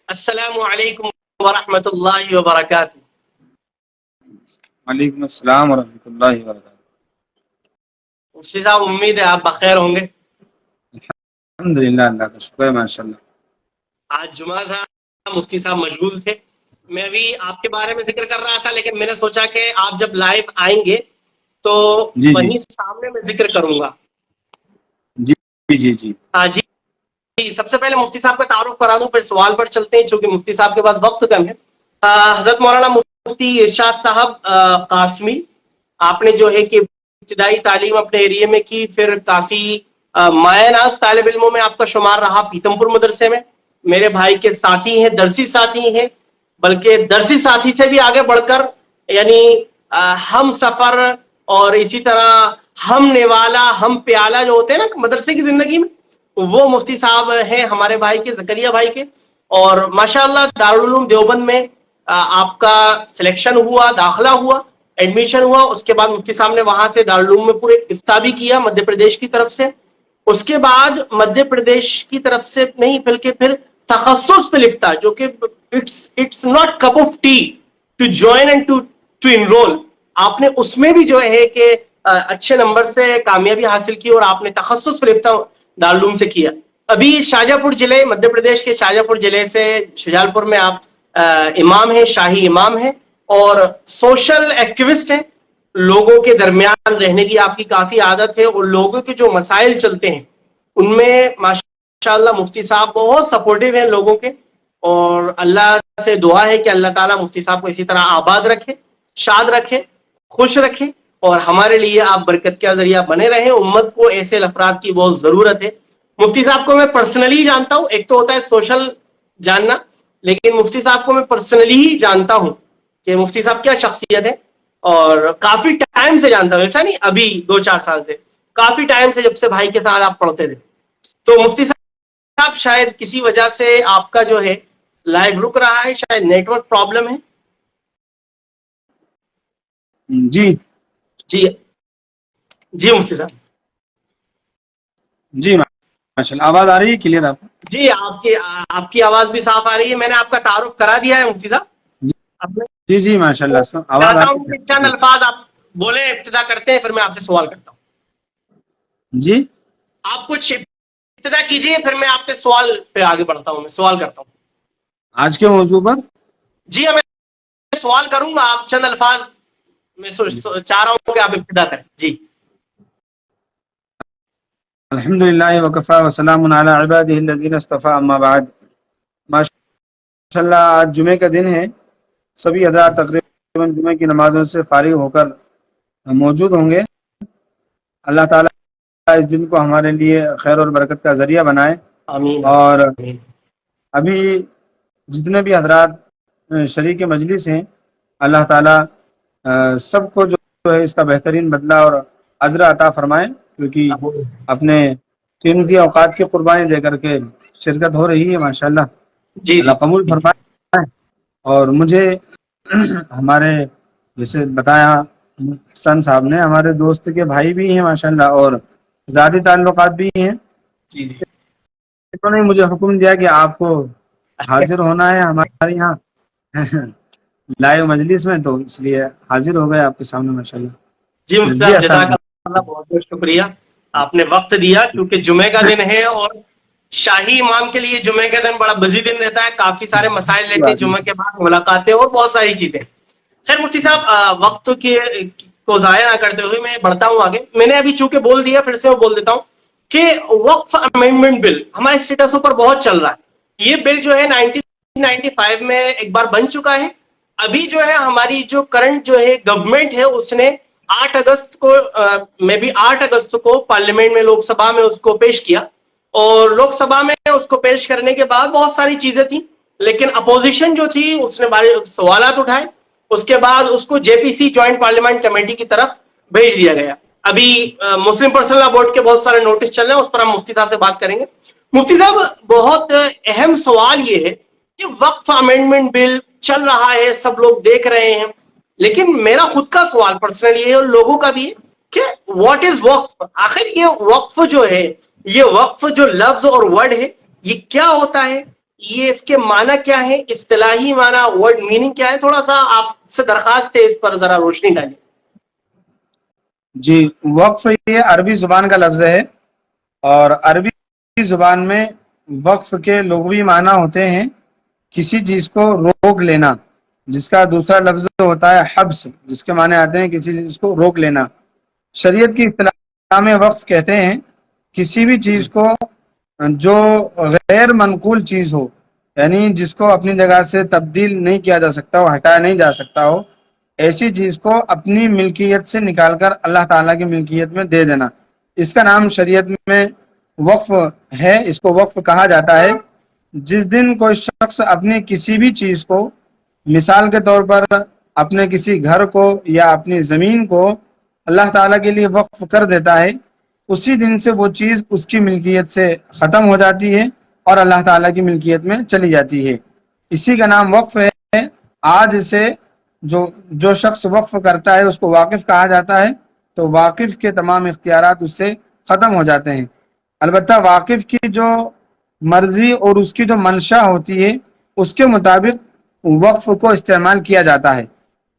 السلام علیکم ورحمۃ اللہ وبرکاتہ۔ وعلیکم السلام ورحمۃ اللہ وبرکاتہ۔ مفتی صاحب امید ہے آپ بخیر ہوں گے۔ الحمدللہ، اللہ کا شکر ہے، ماشاء اللہ۔ آج جمعہ تھا، مفتی صاحب مشغول تھے، میں ابھی آپ کے بارے میں ذکر کر رہا تھا، لیکن میں نے سوچا کہ آپ جب لائیو آئیں گے تو جی وہیں سامنے میں ذکر کروں گا۔ جی جی جی جی، سب سے پہلے مفتی صاحب کا تعارف کرا دوں، پھر سوال پر چلتے ہیں چونکہ مفتی صاحب کے پاس وقت کم ہے۔ حضرت مولانا مفتی ارشاد صاحب قاسمی، آپ نے جو ہے کہ ابتدائی تعلیم اپنے ایریے میں کی، پھر کافی مایہ ناز طالب علموں میں آپ کا شمار رہا پیتم پور مدرسے میں۔ میرے بھائی کے ساتھی ہیں، درسی ساتھی ہیں، بلکہ درسی ساتھی سے بھی آگے بڑھ کر یعنی ہم سفر اور اسی طرح ہم نوالا ہم پیالہ جو ہوتے ہیں نا مدرسے کی زندگی میں، وہ مفتی صاحب ہیں ہمارے بھائی کے، زکریا بھائی کے۔ اور ماشاءاللہ دارالعلوم دیوبند میں آپ کا سلیکشن ہوا، داخلہ ہوا، ایڈمیشن ہوا، اس کے بعد مفتی صاحب نے وہاں سے دارالعلوم میں پورے افتاء بھی کیا مدھیہ پردیش کی طرف سے۔ اس کے بعد مدھیہ پردیش کی طرف سے نہیں بلکہ پھر تخصص فی الافتاء، جو کہ it's not cup of tea to join and to enrol, آپ نے اس میں بھی جو ہے کہ اچھے نمبر سے کامیابی حاصل کی اور آپ نے تخصص فی الافتاء دارالعلوم سے کیا۔ ابھی شاہجہاں پور ضلع، مدھیہ پردیش کے شاہجہاں پور ضلع سے شجال پور میں آپ امام ہیں، شاہی امام ہیں اور سوشل ایکٹیوسٹ ہیں۔ لوگوں کے درمیان رہنے کی آپ کی کافی عادت ہے اور لوگوں کے جو مسائل چلتے ہیں ان میں ماشاءاللہ مفتی صاحب بہت سپورٹیو ہیں لوگوں کے، اور اللہ سے دعا ہے کہ اللہ تعالیٰ مفتی صاحب کو اسی طرح آباد رکھے، شاد رکھے، خوش رکھے، اور ہمارے لیے آپ برکت کا ذریعہ بنے رہیں۔ امت کو ایسے افراد کی بہت ضرورت ہے۔ مفتی صاحب کو میں پرسنلی جانتا ہوں، ایک تو ہوتا ہے سوشل جاننا، لیکن مفتی صاحب کو میں پرسنلی ہی جانتا ہوں کہ مفتی صاحب کیا شخصیت ہے، اور کافی ٹائم سے جانتا ہوں، ایسا نہیں ابھی 2-4 سال سے، کافی ٹائم سے، جب سے بھائی کے ساتھ آپ پڑھتے تھے۔ تو مفتی صاحب شاید کسی وجہ سے آپ کا جو ہے لائیو رک رہا ہے، شاید نیٹ ورک پرابلم ہے۔ جی جی جی مفتی صاحب، جی ماشاء اللہ، آواز آ رہی ہے کلیئر آپ کو؟ جی آپ کی آواز بھی صاف آ رہی ہے۔ میں نے آپ کا تعارف کرا دیا ہے مفتی صاحب۔ اب میں جی جی ماشاء اللہ، آواز آ چاہتا ہوں رہی کہ ہے چند جی الفاظ آپ بولیں، ابتدا کرتے ہیں، پھر میں آپ سے سوال کرتا ہوں۔ جی آپ کچھ ابتدا کیجیے، پھر میں آپ کے سوال پہ آگے بڑھتا ہوں، میں سوال کرتا ہوں۔ آج کے موضوع پر جی میں سوال کروں گا، آپ چند الفاظ میں چاہ رہا ہوں کہ آپ ابتدا کریں۔ جی الحمدللہ وکفی وسلام علی عبادہ الذین اصطفی، اما بعد۔ ماشاء اللہ آج جمعے کا دن ہے، سبھی حضرات تقریباً جمعے کی نمازوں سے فارغ ہو کر موجود ہوں گے۔ اللہ تعالیٰ اس دن کو ہمارے لیے خیر اور برکت کا ذریعہ بنائے۔ آمین اور آمین۔ ابھی جتنے بھی حضرات شریک مجلس ہیں، اللہ تعالیٰ سب کو جو ہے اس کا بہترین بدلہ اور اجر عطا فرمائے، کیونکہ اپنے قیمتی اوقات کی قربانی دے کر کے شرکت ہو رہی ہے، ماشاءاللہ جی اللہ قبول جی فرمائے۔ اور مجھے ہمارے جیسے بتایا حسن صاحب نے، ہمارے دوست کے بھائی بھی ہیں ماشاءاللہ، اور ذاتی تعلقات بھی ہیں۔ جی جی انہوں نے مجھے حکم دیا کہ آپ کو حاضر ہونا ہے ہمارے یہاں لائیو مجلس میں، تو اس لیے حاضر ہو گئے آپ کے سامنے ماشاءاللہ۔ جی مفتی جی صاحب، حسن جزاک اللہ، بہت بہت شکریہ، آپ نے وقت دیا، کیونکہ جمعے کا دن ہے اور شاہی امام کے لیے جمعے کا دن بڑا بزی دن رہتا ہے، کافی سارے مسائل رہتے ہیں، جمعے کے بعد ملاقاتیں اور بہت ساری چیزیں۔ خیر مفتی صاحب، وقت کو ضائع نہ کرتے ہوئے میں بڑھتا ہوں آگے۔ میں نے ابھی چونکہ بول دیا، پھر سے میں بول دیتا ہوں کہ وقف امینڈمنٹ بل ہمارے اسٹیٹسوں پر بہت چل رہا ہے۔ یہ بل جو ہے 1995 میں ایک بار بن چکا ہے۔ ابھی جو ہے ہماری جو کرنٹ جو ہے گورنمنٹ ہے، اس نے 8 اگست کو میں بھی 8 اگست کو پارلیمنٹ میں، لوک سبھا میں اس کو پیش کیا، اور لوک سبھا میں اس کو پیش کرنے کے بعد بہت ساری چیزیں تھیں، لیکن اپوزیشن جو تھی اس نے بڑے سوالات اٹھائے۔ اس کے بعد اس کو جے پی سی جوائنٹ پارلیمنٹ کمیٹی کی طرف بھیج دیا گیا۔ ابھی مسلم پرسنل لا بورڈ کے بہت سارے نوٹس چل رہے ہیں، اس پر ہم مفتی صاحب سے بات کریں گے۔ مفتی صاحب، بہت اہم سوال یہ ہے کہ وقف امینڈمنٹ بل چل رہا ہے، سب لوگ دیکھ رہے ہیں، لیکن میرا خود کا سوال پرسنل یہ ہے اور لوگوں کا بھی ہے کہ واٹ از وقف؟ آخر یہ وقف جو ہے، یہ وقف جو لفظ اور ورڈ ہے، یہ کیا ہوتا ہے؟ یہ اس کے معنی کیا ہے، اصطلاحی معنی، ورڈ میننگ کیا ہے؟ تھوڑا سا آپ سے درخواست ہے اس پر ذرا روشنی ڈالیں۔ جی، وقف یہ عربی زبان کا لفظ ہے، اور عربی زبان میں وقف کے لغوی معنی ہوتے ہیں کسی چیز کو روک لینا، جس کا دوسرا لفظ ہوتا ہے حبس، جس کے معنی آتے ہیں کسی چیز کو روک لینا۔ شریعت کی اصطلاح میں وقف کہتے ہیں کسی بھی جی چیز کو جو غیر منقول چیز ہو، یعنی جس کو اپنی جگہ سے تبدیل نہیں کیا جا سکتا ہو، ہٹایا نہیں جا سکتا ہو، ایسی چیز کو اپنی ملکیت سے نکال کر اللہ تعالیٰ کی ملکیت میں دے دینا، اس کا نام شریعت میں وقف ہے۔ اس کو وقف کہا جاتا ہے۔ جس دن کوئی شخص اپنی کسی بھی چیز کو، مثال کے طور پر اپنے کسی گھر کو یا اپنی زمین کو اللہ تعالیٰ کے لیے وقف کر دیتا ہے، اسی دن سے وہ چیز اس کی ملکیت سے ختم ہو جاتی ہے اور اللہ تعالیٰ کی ملکیت میں چلی جاتی ہے۔ اسی کا نام وقف ہے۔ آج سے جو شخص وقف کرتا ہے اس کو واقف کہا جاتا ہے، تو واقف کے تمام اختیارات اس سے ختم ہو جاتے ہیں۔ البتہ واقف کی جو مرضی اور اس کی جو منشا ہوتی ہے اس کے مطابق وقف کو استعمال کیا جاتا ہے۔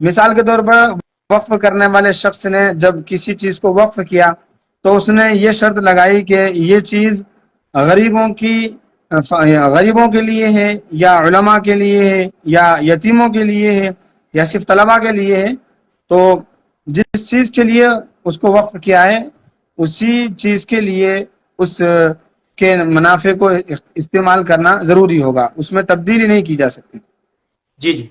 مثال کے طور پر وقف کرنے والے شخص نے جب کسی چیز کو وقف کیا تو اس نے یہ شرط لگائی کہ یہ چیز غریبوں کے لیے ہے، یا علماء کے لیے ہے، یا یتیموں کے لیے ہے، یا صرف طلباء کے لیے ہے۔ تو جس چیز کے لیے اس کو وقف کیا ہے اسی چیز کے لیے اس کے منافع کو استعمال کرنا ضروری ہوگا، اس میں تبدیلی نہیں کی جا سکتی۔ جی جی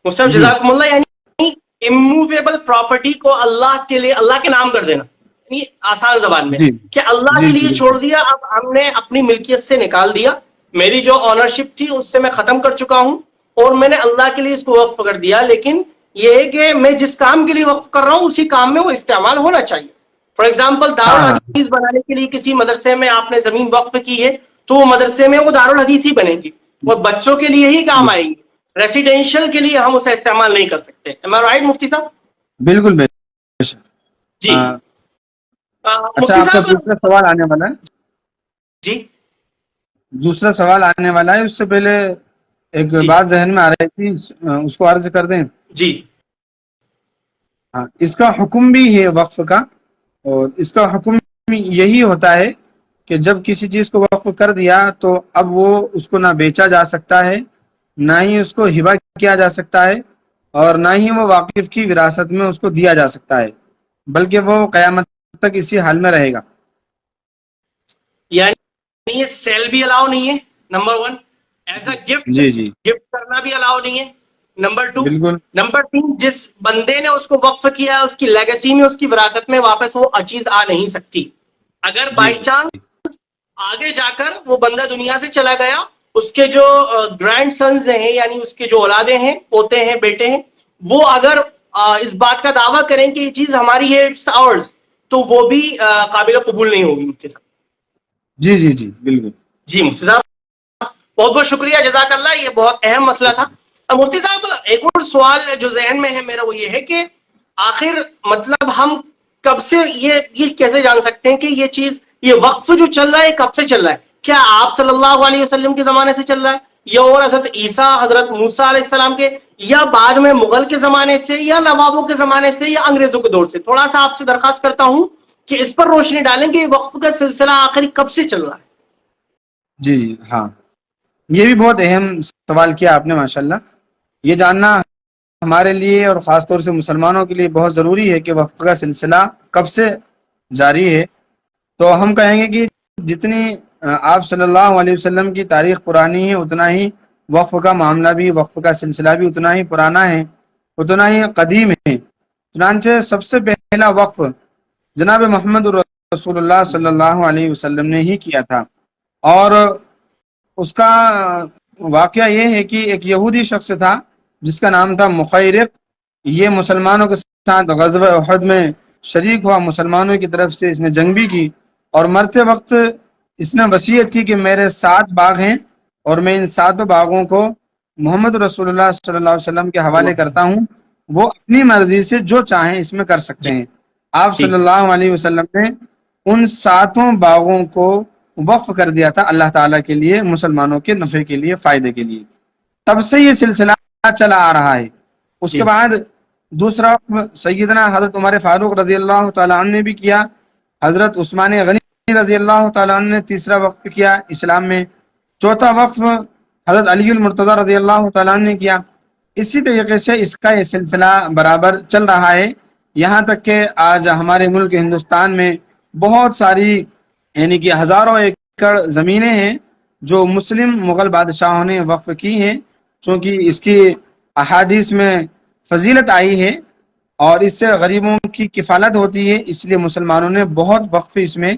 مصطفیٰ جی جزاکم اللہ، یعنی اموویبل پراپرٹی کو اللہ کے لیے، اللہ کے نام کر دینا، یعنی آسان زبان میں جی کہ اللہ جی کے جی لیے چھوڑ دیا، اب ہم نے اپنی ملکیت سے نکال دیا، میری جو آنرشپ تھی اس سے میں ختم کر چکا ہوں اور میں نے اللہ کے لیے اس کو وقف کر دیا، لیکن یہ ہے کہ میں جس کام کے لیے وقف کر رہا ہوں اسی کام میں وہ استعمال ہونا چاہیے۔ فار ایگزامپل ہاں ہاں دارالحدیث بنانے کے لیے کسی مدرسے میں آپ نے زمین وقف کی ہے تو وہ مدرسے میں وہ دارالحدیث ہی بنے گی اور بچوں کے لیے ہی کام آئے گی، ریسیڈینشل کے لیے ہم اسے استعمال نہیں کر سکتے۔ Am I right مفتی صاحب؟ بالکل بے شک۔ جی اچھا، مفتی آپ کا صاحب دوسرا سوال آنے والا ہے، جی دوسرا سوال آنے والا ہے، اس سے پہلے ایک جی بات ذہن میں آ رہی تھی، اس کو عرض کر دیں۔ جی ہاں، اس کا حکم بھی ہے وقف کا، اور اس کا حکم یہی ہوتا ہے کہ جب کسی چیز کو وقف کر دیا تو اب وہ اس کو نہ بیچا جا سکتا ہے، نہ ہی اس کو ہبہ کیا جا سکتا ہے، اور نہ ہی وہ واقف کی وراثت میں اس کو دیا جا سکتا ہے، بلکہ وہ قیامت تک اسی حال میں رہے گا۔ یعنی یہ سیل بھی الاؤ نہیں ہے، number one, as a gift جی جی گفٹ کرنا بھی الاؤ نہیں ہے، نمبر ٹو، بالکل نمبر تین، جس بندے نے اس کو وقف کیا اس کی لیگیسی میں، اس کی وراثت میں واپس وہ چیز آ نہیں سکتی۔ اگر جی بائی چانس آگے جا کر وہ بندہ دنیا سے چلا گیا، اس کے جو گرینڈ سنز ہیں، یعنی اس کے جو اولادیں ہیں، پوتے ہیں، بیٹے ہیں، وہ اگر اس بات کا دعویٰ کریں کہ یہ چیز ہماری ہے، اٹس آورز، تو وہ بھی قابل قبول نہیں ہوگی مفتی صاحب۔ جی جی جی بالکل۔ جی مفتی صاحب بہت بہت شکریہ، جزاک اللہ، یہ بہت اہم مسئلہ تھا۔ اب مفتی صاحب ایک اور سوال جو ذہن میں ہے میرا وہ یہ ہے کہ آخر مطلب ہم کب سے یہ کیسے جان سکتے ہیں کہ یہ چیز، یہ وقف جو چل رہا ہے کب سے چل رہا ہے؟ کیا آپ صلی اللہ علیہ وسلم کے زمانے سے چل رہا ہے، یا اور حضرت عیسیٰ، حضرت موسیٰ علیہ السلام کے، یا بعد میں مغل کے زمانے سے، یا نوابوں کے زمانے سے، یا انگریزوں کے دور سے؟ تھوڑا سا آپ سے درخواست کرتا ہوں کہ اس پر روشنی ڈالیں کہ وقف کا سلسلہ آخری کب سے چل رہا ہے؟ جی ہاں، یہ بھی بہت اہم سوال کیا آپ نے، ماشاءاللہ۔ یہ جاننا ہمارے لیے اور خاص طور سے مسلمانوں کے لیے بہت ضروری ہے کہ وقف کا سلسلہ کب سے جاری ہے۔ تو ہم کہیں گے کہ جتنی آپ صلی اللہ علیہ وسلم کی تاریخ پرانی ہے، اتنا ہی وقف کا معاملہ بھی، وقف کا سلسلہ بھی اتنا ہی پرانا ہے، اتنا ہی قدیم ہے۔ چنانچہ سب سے پہلا وقف جناب محمد رسول اللہ صلی اللہ علیہ وسلم نے ہی کیا تھا، اور اس کا واقعہ یہ ہے کہ ایک یہودی شخص تھا جس کا نام تھا مخیرق۔ یہ مسلمانوں کے ساتھ غزوہ احد میں شریک ہوا، مسلمانوں کی طرف سے اس نے جنگ بھی کی، اور مرتے وقت اس نے وصیت کی کہ میرے 7 باغ ہیں اور میں ان 7 باغوں کو محمد رسول اللہ صلی اللہ علیہ وسلم کے حوالے کرتا ہوں، وہ اپنی مرضی سے جو چاہیں اس میں کر سکتے جی ہیں۔ آپ جی صلی اللہ علیہ وسلم نے ان 7 باغوں کو وقف کر دیا تھا اللہ تعالیٰ کے لیے، مسلمانوں کے نفع کے لیے، فائدے کے لیے. تب سے یہ سلسلہ چلا آ رہا ہے. اس کے بعد دوسرا وقف سیدنا حضرت عمر فاروق رضی اللہ تعالیٰ عنہ نے بھی کیا. حضرت عثمان غنی رضی اللہ تعالیٰ عنہ نے تیسرا وقف کیا اسلام میں. چوتھا وقف حضرت علی المرتضی رضی اللہ تعالیٰ عنہ نے کیا. اسی طریقے سے اس کا یہ سلسلہ برابر چل رہا ہے، یہاں تک کہ آج ہمارے ملک ہندوستان میں بہت ساری یعنی کہ ہزاروں ایکڑ زمینیں ہیں جو مسلم مغل بادشاہوں نے وقف کی ہیں، چونکہ اس کی احادیث میں فضیلت آئی ہے اور اس سے غریبوں کی کفالت ہوتی ہے، اس لیے مسلمانوں نے بہت وقف اس میں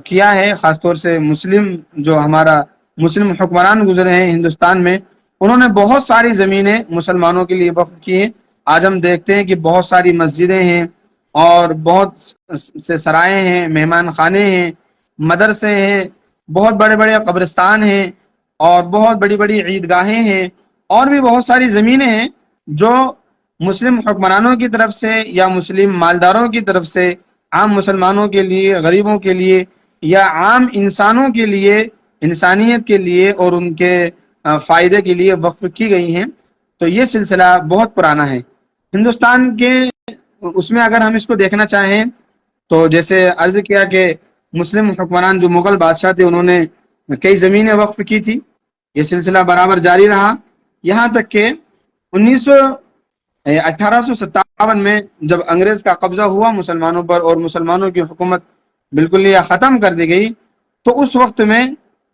کیا ہے. خاص طور سے مسلم جو ہمارا مسلم حکمران گزرے ہیں ہندوستان میں، انہوں نے بہت ساری زمینیں مسلمانوں کے لیے وقف کی ہیں. آج ہم دیکھتے ہیں کہ بہت ساری مسجدیں ہیں اور بہت سے سرائے ہیں، مہمان خانے ہیں، مدرسے ہیں، بہت بڑے بڑے قبرستان ہیں اور بہت بڑی بڑی عیدگاہیں ہیں، اور بھی بہت ساری زمینیں ہیں جو مسلم حکمرانوں کی طرف سے یا مسلم مالداروں کی طرف سے عام مسلمانوں کے لیے، غریبوں کے لیے یا عام انسانوں کے لیے، انسانیت کے لیے اور ان کے فائدے کے لیے وقف کی گئی ہیں. تو یہ سلسلہ بہت پرانا ہے ہندوستان کے. اس میں اگر ہم اس کو دیکھنا چاہیں تو جیسے عرض کیا کہ مسلم حکمران جو مغل بادشاہ تھے انہوں نے کئی زمینیں وقف کی تھی. یہ سلسلہ برابر جاری رہا یہاں تک کہ 1857 میں جب انگریز کا قبضہ ہوا مسلمانوں پر اور مسلمانوں کی حکومت بالکل یہ ختم کر دی گئی، تو اس وقت میں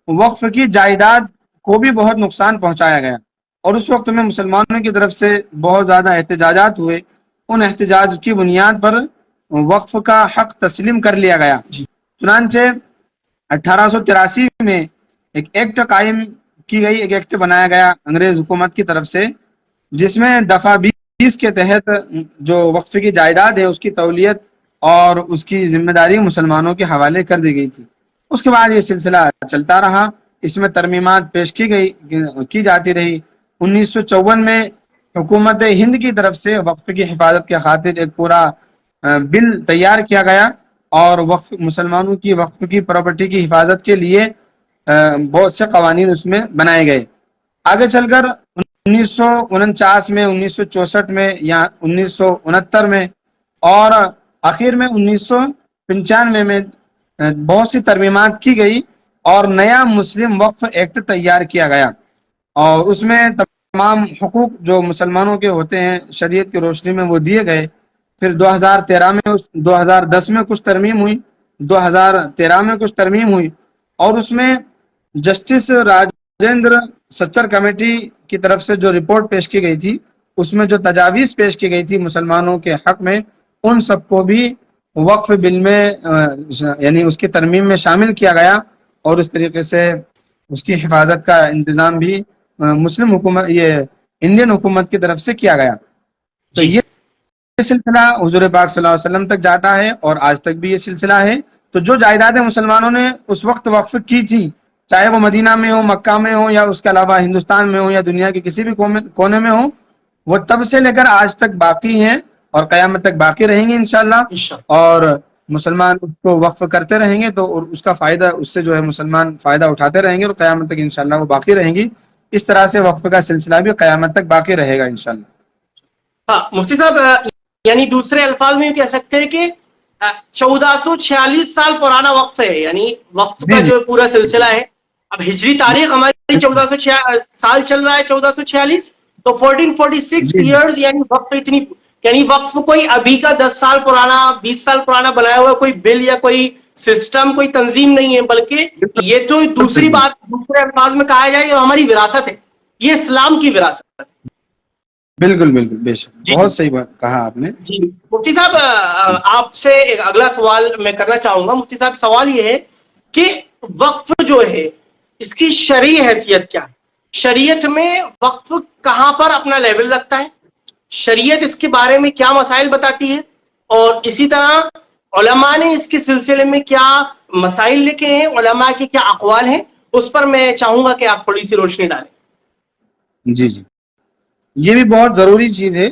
وقف کی جائیداد کو بھی بہت نقصان پہنچایا گیا اور اس وقت میں مسلمانوں کی طرف سے بہت زیادہ احتجاجات ہوئے. ان احتجاج کی بنیاد پر وقف کا حق تسلیم کر لیا گیا. چنانچہ 1883 میں ایک ایکٹ قائم کی گئی، ایک ایکٹ بنایا گیا انگریز حکومت کی طرف سے، جس میں دفعہ 20 کے تحت جو وقف کی جائیداد ہے اس کی تولیت اور اس کی ذمہ داری مسلمانوں کے حوالے کر دی گئی تھی. اس کے بعد یہ سلسلہ چلتا رہا، اس میں ترمیمات پیش کی جاتی رہی. 1954 میں حکومت ہند کی طرف سے وقف کی حفاظت کے خاطر ایک پورا بل تیار کیا گیا اور مسلمانوں کی وقف کی پراپرٹی کی حفاظت کے لیے بہت سے قوانین اس میں بنائے گئے. آگے چل کر 1949 میں، 1964 میں یا 1969 میں اور آخر میں 1995 میں بہت سی ترمیمات کی گئی اور نیا مسلم وقف ایکٹ تیار کیا گیا اور اس میں تمام حقوق جو مسلمانوں کے ہوتے ہیں شریعت کی روشنی میں وہ دیے گئے. پھر 2013 میں 2010 میں کچھ ترمیم ہوئی، 2013 میں کچھ ترمیم ہوئی اور اس میں جسٹس راجندر سچر کمیٹی کی طرف سے جو رپورٹ پیش کی گئی تھی اس میں جو تجاویز پیش کی گئی تھی مسلمانوں کے حق میں، ان سب کو بھی وقف بل میں یعنی اس کی ترمیم میں شامل کیا گیا اور اس طریقے سے اس کی حفاظت کا انتظام بھی مسلم حکومت یہ انڈین حکومت کی طرف سے کیا گیا. تو یہ سلسلہ حضور پاک صلی اللہ علیہ وسلم تک جاتا ہے اور آج تک بھی یہ سلسلہ ہے. تو جو جائیدادیں مسلمانوں نے اس وقت وقف کی تھی، چاہے وہ مدینہ میں ہو، مکہ میں ہو یا اس کے علاوہ ہندوستان میں ہو یا دنیا کے کسی بھی کونے میں ہو، وہ تب سے لے کر آج تک باقی ہیں اور قیامت تک باقی رہیں گے انشاءاللہ. اور مسلمان اس کو وقف کرتے رہیں گے تو اس کا فائدہ، اس سے جو ہے مسلمان فائدہ اٹھاتے رہیں گے اور قیامت تک انشاءاللہ وہ باقی رہیں گی. اس طرح سے وقف کا سلسلہ بھی قیامت تک باقی رہے گا انشاءاللہ. ہاں مفتی صاحب، یعنی دوسرے الفاظ میں کہہ سکتے ہیں کہ 1446 سال پرانا وقف ہے، یعنی وقف کا جو پورا سلسلہ ہے. اب ہجری تاریخ ہماری 1400 سال چل رہا ہے 1446، تو 1446 ایئرز یعنی وقف اتنی، یعنی وقف کوئی ابھی کا 10 سال پرانا 20 سال پرانا بنایا ہوا کوئی بل یا کوئی سسٹم کوئی تنظیم نہیں ہے، بلکہ یہ جو دوسری بات دوسرے الفاظ میں کہا جائے یہ ہماری وراثت ہے، یہ اسلام کی وراثت ہے. بالکل بالکل بے شک، بہت صحیح بات کہا آپ نے. جی مفتی صاحب، آپ سے ایک اگلا سوال میں کرنا چاہوں گا. مفتی صاحب سوال یہ ہے کہ وقف جو ہے اس کی شرعی حیثیت کیا ہے؟ شریعت میں وقف کہاں پر اپنا لیول رکھتا ہے؟ شریعت اس کے بارے میں کیا مسائل بتاتی ہے؟ اور اسی طرح علماء نے اس کے سلسلے میں کیا مسائل لکھے ہیں، علماء کے کیا اقوال ہیں، اس پر میں چاہوں گا کہ آپ تھوڑی سی روشنی ڈالیں. جی جی، یہ بھی بہت ضروری چیز ہے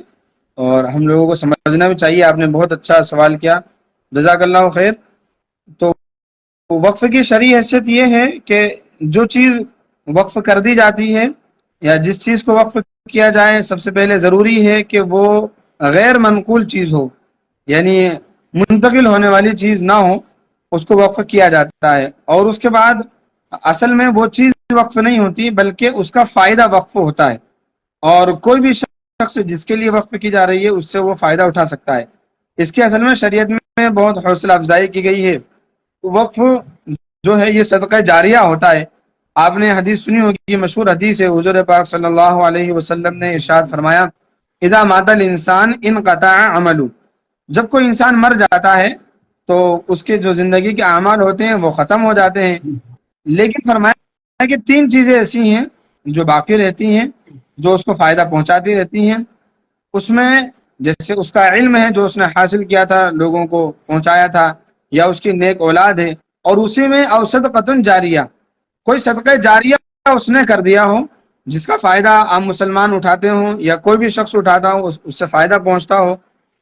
اور ہم لوگوں کو سمجھنا بھی چاہیے. آپ نے بہت اچھا سوال کیا، جزاک اللہ خیر. تو وقف کی شرعی حیثیت یہ ہے کہ جو چیز وقف کر دی جاتی ہے یا جس چیز کو وقف کیا جائے، سب سے پہلے ضروری ہے کہ وہ غیر منقول چیز ہو، یعنی منتقل ہونے والی چیز نہ ہو، اس کو وقف کیا جاتا ہے۔ اور اس کے بعد اصل میں وہ چیز وقف نہیں ہوتی بلکہ اس کا فائدہ وقف ہوتا ہے، اور کوئی بھی شخص جس کے لیے وقف کی جا رہی ہے اس سے وہ فائدہ اٹھا سکتا ہے۔ اس کے اصل میں شریعت میں بہت حوصلہ افزائی کی گئی ہے۔ وقف جو ہے یہ صدقہ جاریہ ہوتا ہے۔ آپ نے حدیث سنی ہوگی، مشہور حدیث ہے، حضور پاک صلی اللہ علیہ وسلم نے ارشاد فرمایا، اذا مات الانسان انقطع عملہ، جب کوئی انسان مر جاتا ہے تو اس کے جو زندگی کے اعمال ہوتے ہیں وہ ختم ہو جاتے ہیں، لیکن فرمایا کہ تین چیزیں ایسی ہیں جو باقی رہتی ہیں، جو اس کو فائدہ پہنچاتی رہتی ہیں۔ اس میں جیسے اس کا علم ہے جو اس نے حاصل کیا تھا، لوگوں کو پہنچایا تھا، یا اس کی نیک اولاد ہے، اور اسی میں او صدقۃ جاریہ، کوئی صدقہ جاریہ اس نے کر دیا ہو جس کا فائدہ عام مسلمان اٹھاتے ہوں یا کوئی بھی شخص اٹھاتا ہو، اس سے فائدہ پہنچتا ہو،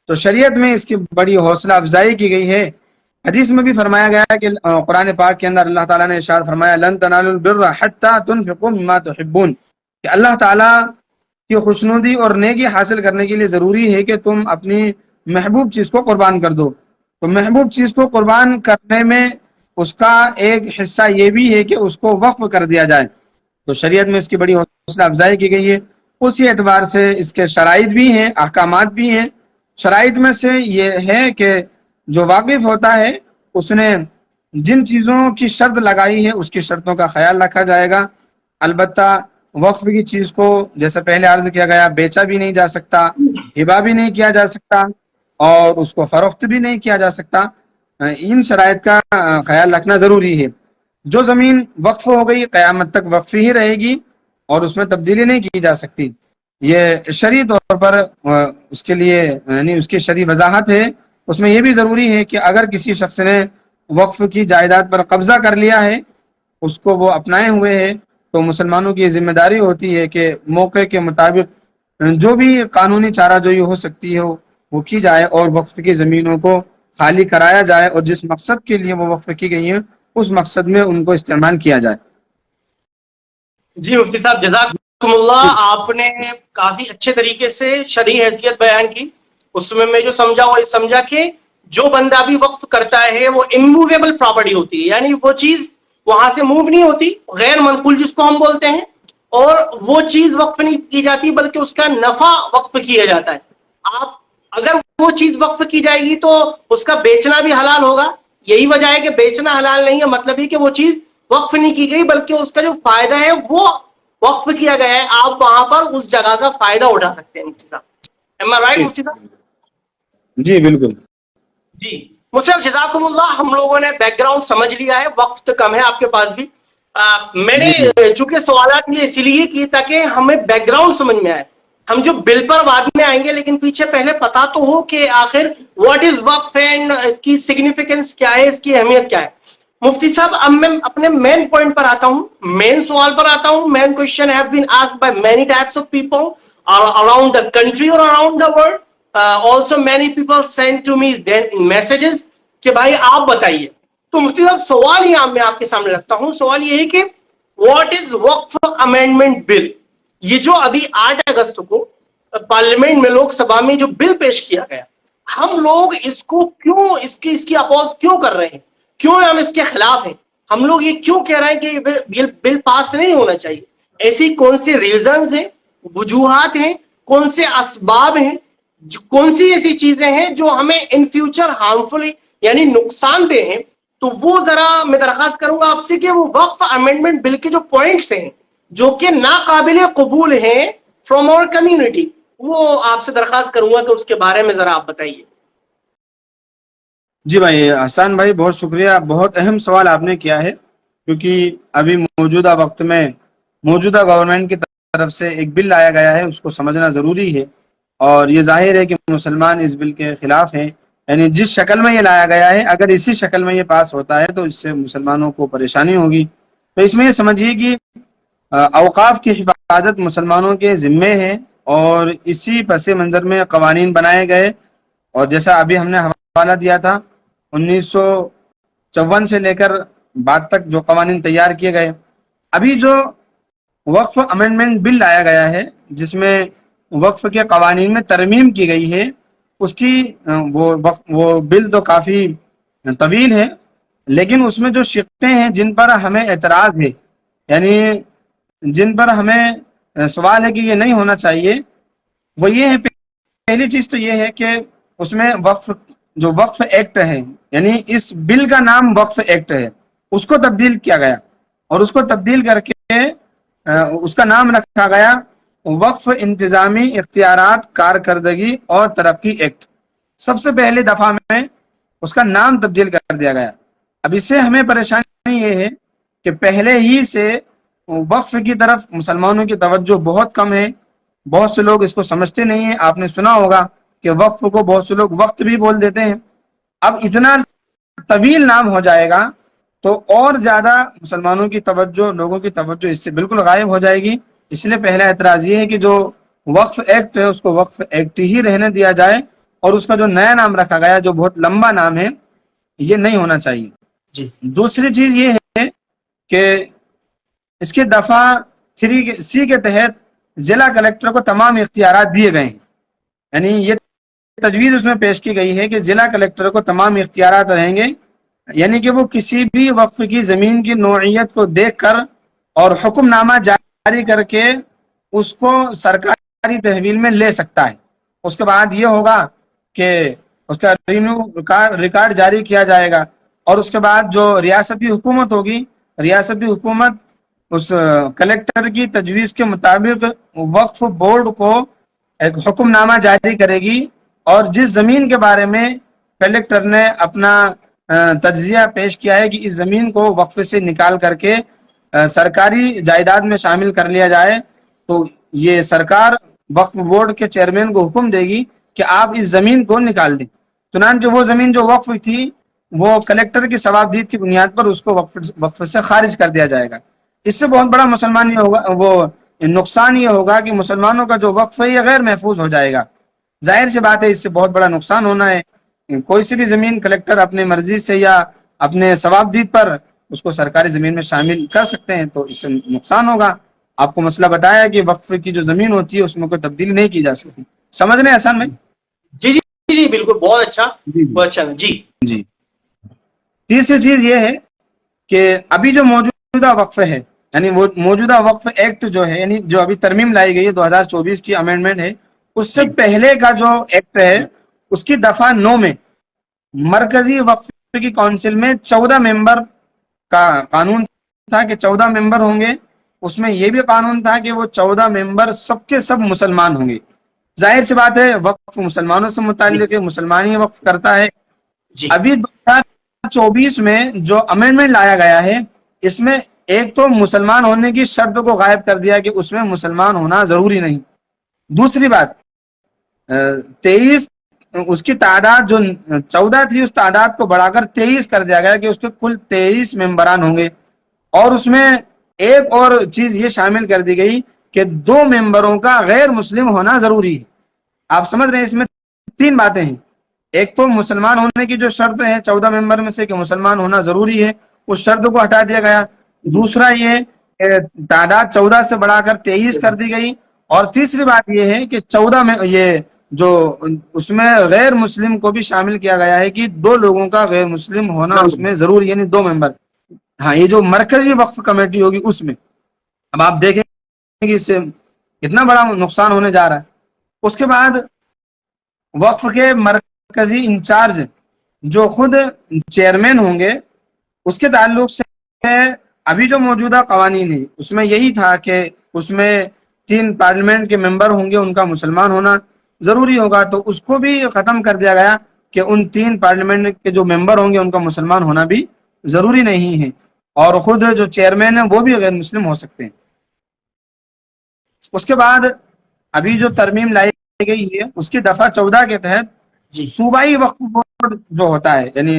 تو شریعت میں اس کی بڑی حوصلہ افزائی کی گئی ہے۔ حدیث میں بھی فرمایا گیا ہے کہ قرآن پاک کے اندر اللہ تعالیٰ نے ارشاد فرمایا، لن تنالوا البر حتى تنفقوا مما تحبون، کہ اللہ تعالیٰ کی خوشنودی اور نیکی حاصل کرنے کے لیے ضروری ہے کہ تم اپنی محبوب چیز کو قربان کر دو۔ تو محبوب چیز کو قربان کرنے میں اس کا ایک حصہ یہ بھی ہے کہ اس کو وقف کر دیا جائے، تو شریعت میں اس کی بڑی حوصلہ افزائی کی گئی ہے۔ اسی اعتبار سے اس کے شرائط بھی ہیں، احکامات بھی ہیں۔ شرائط میں سے یہ ہے کہ جو واقف ہوتا ہے اس نے جن چیزوں کی شرط لگائی ہے اس کی شرطوں کا خیال رکھا جائے گا۔ البتہ وقف کی چیز کو جیسے پہلے عرض کیا گیا بیچا بھی نہیں جا سکتا، ہبہ بھی نہیں کیا جا سکتا، اور اس کو فروخت بھی نہیں کیا جا سکتا۔ ان شرائط کا خیال رکھنا ضروری ہے۔ جو زمین وقف ہو گئی قیامت تک وقف ہی رہے گی اور اس میں تبدیلی نہیں کی جا سکتی، یہ شرعی طور پر اس کے لیے یعنی اس کی شرعی وضاحت ہے۔ اس میں یہ بھی ضروری ہے کہ اگر کسی شخص نے وقف کی جائیداد پر قبضہ کر لیا ہے، اس کو وہ اپنائے ہوئے ہے، تو مسلمانوں کی ذمہ داری ہوتی ہے کہ موقع کے مطابق جو بھی قانونی چارہ جوئی ہو سکتی ہو وہ کی جائے اور وقف کی زمینوں کو خالی کرایا جائے، اور جس مقصد کے لیے وہ وقف کی گئی ہیں اس مقصد میں ان کو استعمال کیا جائے۔ جی مفتی صاحب جزاکم اللہ، آپ نے کافی اچھے طریقے سے شرعی حیثیت بیان کی۔ اس میں جو سمجھا وہ سمجھا کہ جو بندہ بھی وقف کرتا ہے وہ اموویبل پراپرٹی ہوتی ہے، یعنی وہ چیز وہاں سے موو نہیں ہوتی، غیر منقول جس کو ہم بولتے ہیں، اور وہ چیز وقف نہیں کی جاتی بلکہ اس کا نفع وقف کیا جاتا ہے۔ آپ اگر وہ چیز وقف کی جائے گی تو اس کا بیچنا بھی حلال ہوگا۔ یہی وجہ ہے کہ بیچنا حلال نہیں ہے، مطلب ہی کہ وہ چیز وقف نہیں کی گئی بلکہ اس کا جو فائدہ ہے وہ وقف کیا گیا ہے، آپ وہاں پر اس جگہ کا فائدہ اٹھا سکتے ہیں۔ مفتی صاحب am I right مفتی صاحب؟ جی بالکل جی مجھے جزاکم اللہ، ہم لوگوں نے بیک گراؤنڈ سمجھ لیا ہے، وقت کم ہے آپ کے پاس بھی۔ میں نے چونکہ سوالات یہ اسی لیے کیے تاکہ ہمیں بیک گراؤنڈ سمجھ میں آئے۔ ہم جو بل پر بعد میں آئیں گے لیکن پیچھے پہلے پتا تو ہو کہ آخر واٹ از وقف اینڈ اس کی سگنیفیکینس کیا ہے، اس کی اہمیت کیا ہے۔ مفتی صاحب اب میں اپنے مین پوائنٹ پر آتا ہوں، مین سوال پر آتا ہوں۔ Main question have been asked by many types of people around the country اور around the world. Also many people send to me messages کہ بھائی آپ بتائیے۔ تو مفتی صاحب سوال یہاں میں آپ کے سامنے رکھتا ہوں، سوال یہ ہے کہ واٹ از وقف امینڈمنٹ بل؟ یہ جو ابھی 8 اگست کو پارلیمنٹ میں لوک سبھا میں جو بل پیش کیا گیا، ہم لوگ اس کو کیوں اس کی اپوز کیوں کر رہے ہیں؟ کیوں ہم اس کے خلاف ہیں؟ ہم لوگ یہ کیوں کہہ رہے ہیں کہ یہ بل پاس نہیں ہونا چاہیے؟ ایسی کون سی ریزنز ہیں، وجوہات ہیں، کون سے اسباب ہیں، کون سی ایسی چیزیں ہیں جو ہمیں ان فیوچر ہارمفل یعنی نقصان دہ ہیں؟ تو وہ ذرا میں درخواست کروں گا آپ سے کہ وہ وقف امینڈمنٹ بل کے جو پوائنٹس ہیں جو کہ ناقابل قبول ہیں فرام اور کمیونٹی، وہ آپ سے درخواست کروں گا کہ اس کے بارے میں ذرا آپ بتائیے۔ جی بھائی حسان بھائی بہت شکریہ، بہت اہم سوال آپ نے کیا ہے، کیونکہ ابھی موجودہ وقت میں موجودہ گورنمنٹ کی طرف سے ایک بل لایا گیا ہے، اس کو سمجھنا ضروری ہے، اور یہ ظاہر ہے کہ مسلمان اس بل کے خلاف ہیں۔ یعنی جس شکل میں یہ لایا گیا ہے اگر اسی شکل میں یہ پاس ہوتا ہے تو اس سے مسلمانوں کو پریشانی ہوگی۔ تو اس میں یہ سمجھیے کہ اوقاف کی حفاظت مسلمانوں کے ذمے ہے، اور اسی پس منظر میں قوانین بنائے گئے، اور جیسا ابھی ہم نے حوالہ دیا تھا 1954 سے لے کر بعد تک جو قوانین تیار کیے گئے. ابھی جو وقف امینڈمنٹ بل لایا گیا ہے جس میں وقف کے قوانین میں ترمیم کی گئی ہے، اس کی وہ بل تو کافی طویل ہے، لیکن اس میں جو شقیں ہیں جن پر ہمیں اعتراض ہے، یعنی جن پر ہمیں سوال ہے کہ یہ نہیں ہونا چاہیے، وہ یہ ہے. پہلی چیز تو یہ ہے کہ اس میں وقف ایکٹ ہے، یعنی اس بل کا نام وقف ایکٹ ہے، اس کو تبدیل کیا گیا اور اس کو تبدیل کر کے اس کا نام رکھا گیا وقف انتظامی اختیارات کارکردگی اور ترقی ایکٹ. سب سے پہلے دفعہ میں اس کا نام تبدیل کر دیا گیا. اب اس سے ہمیں پریشانی یہ ہے کہ پہلے ہی سے وقف کی طرف مسلمانوں کی توجہ بہت کم ہے. بہت سے لوگ اس کو سمجھتے نہیں ہیں. آپ نے سنا ہوگا کہ وقف کو بہت سے لوگ وقت بھی بول دیتے ہیں. اب اتنا طویل نام ہو جائے گا تو اور زیادہ مسلمانوں کی توجہ، لوگوں کی توجہ اس سے بالکل غائب ہو جائے گی. اس لیے پہلا اعتراض یہ ہے کہ جو وقف ایکٹ ہے اس کو وقف ایکٹ ہی رہنے دیا جائے، اور اس کا جو نیا نام رکھا گیا جو بہت لمبا نام ہے یہ نہیں ہونا چاہیے. جی دوسری چیز یہ ہے کہ اس کے دفعہ 3C کے تحت ضلع کلیکٹر کو تمام اختیارات دیے گئے ہیں. یعنی یہ تجویز اس میں پیش کی گئی ہے کہ ضلع کلیکٹر کو تمام اختیارات رہیں گے، یعنی کہ وہ کسی بھی وقف کی زمین کی نوعیت کو دیکھ کر اور حکم نامہ جاری کر کے اس کو سرکاری تحویل میں لے سکتا ہے. اس کے بعد یہ ہوگا کہ اس کا رینیو ریکارڈ جاری کیا جائے گا، اور اس کے بعد جو ریاستی حکومت ہوگی، ریاستی حکومت اس کلیکٹر کی تجویز کے مطابق وقف بورڈ کو ایک حکم نامہ جاری کرے گی، اور جس زمین کے بارے میں کلیکٹر نے اپنا تجزیہ پیش کیا ہے کہ اس زمین کو وقف سے نکال کر کے سرکاری جائیداد میں شامل کر لیا جائے، تو یہ سرکار وقف بورڈ کے چیئرمین کو حکم دے گی کہ آپ اس زمین کو نکال دیں. چنانچہ وہ زمین جو وقف تھی وہ کلیکٹر کی ثوابدید کی بنیاد پر اس کو وقف سے خارج کر دیا جائے گا. اس سے بہت بڑا مسلمان یہ ہوگا، وہ نقصان یہ ہوگا کہ مسلمانوں کا جو وقف ہے یہ غیر محفوظ ہو جائے گا. ظاہر سی بات ہے اس سے بہت بڑا نقصان ہونا ہے. کوئی سی بھی زمین کلیکٹر اپنے مرضی سے یا اپنے ثوابدید پر اس کو سرکاری زمین میں شامل کر سکتے ہیں، تو اس سے نقصان ہوگا. آپ کو مسئلہ بتایا کہ وقف کی جو زمین ہوتی ہے اس میں کوئی تبدیلی نہیں کی جا سکتی. سمجھ رہے ہیں احسان میں؟ جی جی جی بالکل، بہت اچھا بہت اچھا. جی جی. تیسری چیز یہ ہے کہ ابھی جو موجودہ وقف ہے، یعنی وہ موجودہ وقف ایکٹ جو ہے، یعنی جو ابھی ترمیم لائی گئی ہے 2024 کی امینڈمنٹ ہے، اس سے پہلے کا جو ایکٹ ہے اس کی دفعہ 9 میں مرکزی وقف کی کونسل میں 14 ممبر کا قانون تھا کہ 14 ممبر ہوں گے. اس میں یہ بھی قانون تھا کہ وہ 14 ممبر سب کے سب مسلمان ہوں گے. ظاہر سی بات ہے وقف مسلمانوں سے متعلق ہے، مسلمان ہی وقف کرتا ہے. جی ابھی 2024 میں جو امینڈمنٹ لایا گیا ہے اس میں ایک تو مسلمان ہونے کی شرط کو غائب کر دیا کہ اس میں مسلمان ہونا ضروری نہیں. دوسری بات 23 اس کی تعداد جو 14 تھی اس تعداد کو بڑھا کر 23 کر دیا گیا کہ اس کے کل 23 ممبران ہوں گے. اور اس میں ایک اور چیز یہ شامل کر دی گئی کہ 2 ممبروں کا غیر مسلم ہونا ضروری ہے. آپ سمجھ رہے ہیں اس میں 3 باتیں ہیں. ایک تو مسلمان ہونے کی جو شرط ہے 14 ممبر میں سے کہ مسلمان ہونا ضروری ہے، اس شرط کو ہٹا دیا گیا. دوسرا یہ کہ تعداد 14 سے بڑھا کر 23 کر دی گئی. اور تیسری بات یہ ہے کہ 14 میں یہ جو اس میں غیر مسلم کو بھی شامل کیا گیا ہے کہ 2 لوگوں کا غیر مسلم ہونا اس میں ضروری، یعنی 2 ممبر. ہاں یہ جو مرکزی وقف کمیٹی ہوگی اس میں اب آپ دیکھیں کہ اس سے کتنا بڑا نقصان ہونے جا رہا ہے. اس کے بعد وقف کے مرکزی انچارج جو خود چیئرمین ہوں گے، اس کے تعلق سے ابھی جو موجودہ قوانین ہیں اس میں یہی تھا کہ اس میں 3 پارلیمنٹ کے ممبر ہوں گے، ان کا مسلمان ہونا ضروری ہوگا. تو اس کو بھی ختم کر دیا گیا کہ ان 3 پارلیمنٹ کے جو ممبر ہوں گے ان کا مسلمان ہونا بھی ضروری نہیں ہے، اور خود جو چیئرمین ہیں وہ بھی غیر مسلم ہو سکتے ہیں. اس کے بعد ابھی جو ترمیم لائی گئی ہے اس کی دفعہ 14 کے تحت صوبائی وقف بورڈ جو ہوتا ہے، یعنی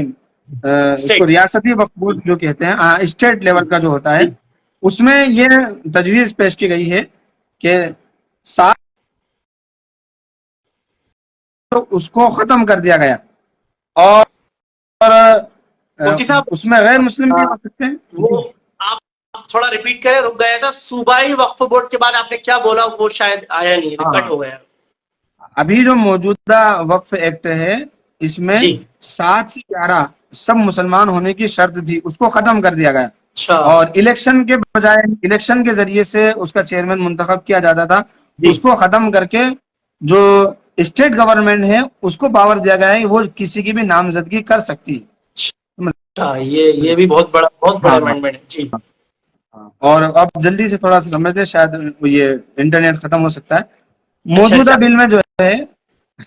اس کو ریاستی وقف بورڈ جو کہتے ہیں، اسٹیٹ لیول کا جو ہوتا ہے، اس میں یہ تجویز پیش کی گئی ہے کہ اس کو ختم کر دیا گیا. اور مفتی صاحب اس میں غیر مسلم بھی ہو سکتے ہیں؟ وہ آپ تھوڑا ریپیٹ کریں، رک گیا تھا صوبائی وقف بورڈ کے بعد آپ نے کیا بولا، وہ شاید آیا نہیں، ریکٹ ہو گیا. ابھی جو موجودہ وقف ایکٹ ہے اس میں جی 7 سے 11 سب مسلمان ہونے کی شرط تھی، اس کو ختم کر دیا گیا. اچھا اور الیکشن کے بجائے الیکشن کے ذریعے سے اس کا چیئرمین منتخب کیا جاتا تھا، جی اس کو ختم کر کے جو اسٹیٹ گورنمنٹ ہے اس کو پاور دیا گیا ہے، وہ کسی کی بھی نامزدگی کر سکتی ہے. اچھا، یہ بھی بہت بڑا ہاں امینڈمنٹ ہے. جی اور اب جلدی سے تھوڑا سا سمجھ لیں، شاید یہ انٹرنیٹ ختم ہو سکتا ہے. اچھا موجودہ اچھا بل میں جو ہے،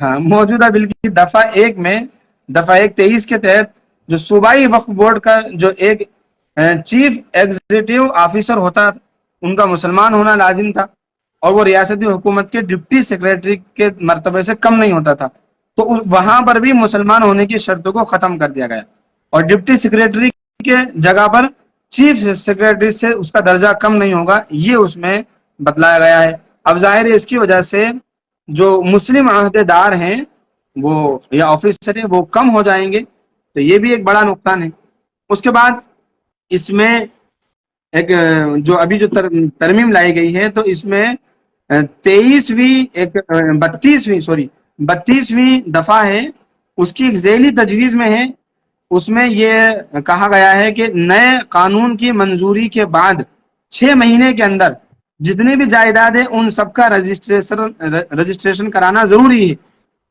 ہاں موجودہ بل کی دفعہ 1 میں دفعہ 123 کے تحت جو صوبائی وقف بورڈ کا جو ایک چیف ایگزیکٹو آفیسر ہوتا، ان کا مسلمان ہونا لازم تھا، اور وہ ریاستی حکومت کے ڈپٹی سیکریٹری کے مرتبے سے کم نہیں ہوتا تھا. تو وہاں پر بھی مسلمان ہونے کی شرطوں کو ختم کر دیا گیا، اور ڈپٹی سیکریٹری کے جگہ پر چیف سیکریٹری سے اس کا درجہ کم نہیں ہوگا، یہ اس میں بتلایا گیا ہے. اب ظاہر ہے اس کی وجہ سے جو مسلم عہدے دار ہیں وہ یا آفیسر ہیں وہ کم ہو جائیں گے، تو یہ بھی ایک بڑا نقصان ہے. اس کے بعد اس میں ایک جو ابھی جو ترمیم لائی گئی ہے، تو اس میں 32ویں دفعہ ہے، اس کی ایک ذیلی تجویز میں ہے. اس میں یہ کہا گیا ہے کہ نئے قانون کی منظوری کے بعد 6 مہینے کے اندر جتنی بھی جائیداد ہے ان سب کا رجسٹریشن کرانا ضروری ہے.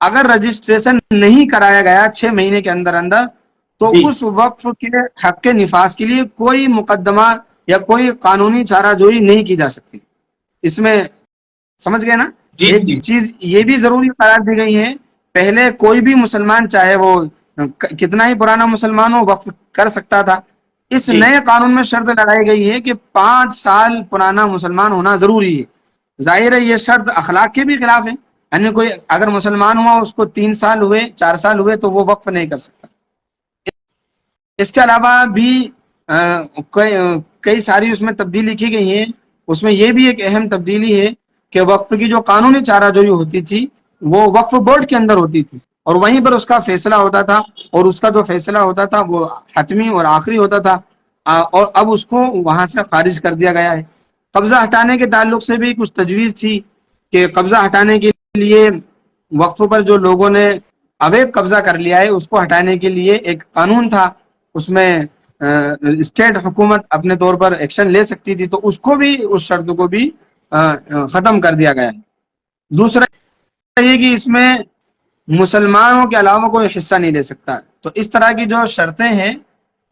اگر رجسٹریشن نہیں کرایا گیا 6 مہینے کے اندر تو جی اس وقف کے حق کے نفاذ کے لیے کوئی مقدمہ یا کوئی قانونی چارہ جوئی نہیں کی جا سکتی. اس میں سمجھ گئے نا؟ جی ایک جی چیز یہ بھی ضروری قرار دی گئی ہے، پہلے کوئی بھی مسلمان چاہے وہ کتنا ہی پرانا مسلمان ہو وقف کر سکتا تھا. اس جی نئے قانون میں شرط لگائی گئی ہے کہ 5 سال پرانا مسلمان ہونا ضروری ہے. ظاہر ہے یہ شرط اخلاق کے بھی خلاف ہے، یعنی کوئی اگر مسلمان ہوا اس کو 3 سال ہوئے 4 سال ہوئے تو وہ وقف نہیں کر سکتا. اس کے علاوہ بھی کئی ساری اس میں تبدیلی کی گئی ہیں. اس میں یہ بھی ایک اہم تبدیلی ہے کہ وقف کی جو قانونی چارہ جوئی ہوتی تھی وہ وقف بورڈ کے اندر ہوتی تھی، اور وہیں پر اس کا فیصلہ ہوتا تھا، اور اس کا جو فیصلہ ہوتا تھا وہ حتمی اور آخری ہوتا تھا. اور اب اس کو وہاں سے خارج کر دیا گیا ہے. قبضہ ہٹانے کے تعلق سے بھی کچھ تجویز تھی کہ قبضہ ہٹانے کے لیے وقف پر جو لوگوں نے اویب قبضہ کر لیا ہے اس کو ہٹانے کے لیے ایک قانون تھا، اس میں اسٹیٹ حکومت اپنے طور پر ایکشن لے سکتی تھی، تو اس کو بھی اس شرط کو بھی ختم کر دیا گیا ہے. دوسرا یہ کہ اس میں مسلمانوں کے علاوہ کوئی حصہ نہیں لے سکتا. تو اس طرح کی جو شرطیں ہیں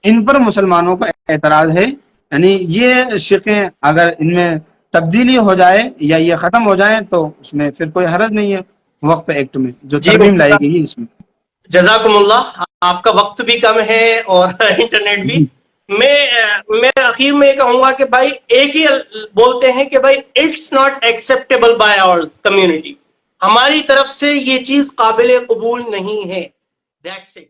ان پر مسلمانوں کا اعتراض ہے، یعنی یہ شقیں اگر ان میں تبدیلی ہو جائے یا یہ ختم ہو جائیں تو اس میں پھر کوئی حرج نہیں ہے وقف ایکٹ میں جو جی ترمیم لائی گئی ہے اس میں. جزاکم اللہ. آپ کا وقت بھی کم ہے اور انٹرنیٹ بھی. میں اخیر میں یہ کہوں گا کہ بھائی ایک ہی بولتے ہیں کہ بھائی it's not acceptable by our community, ہماری طرف سے یہ چیز قابل قبول نہیں ہے. That's it.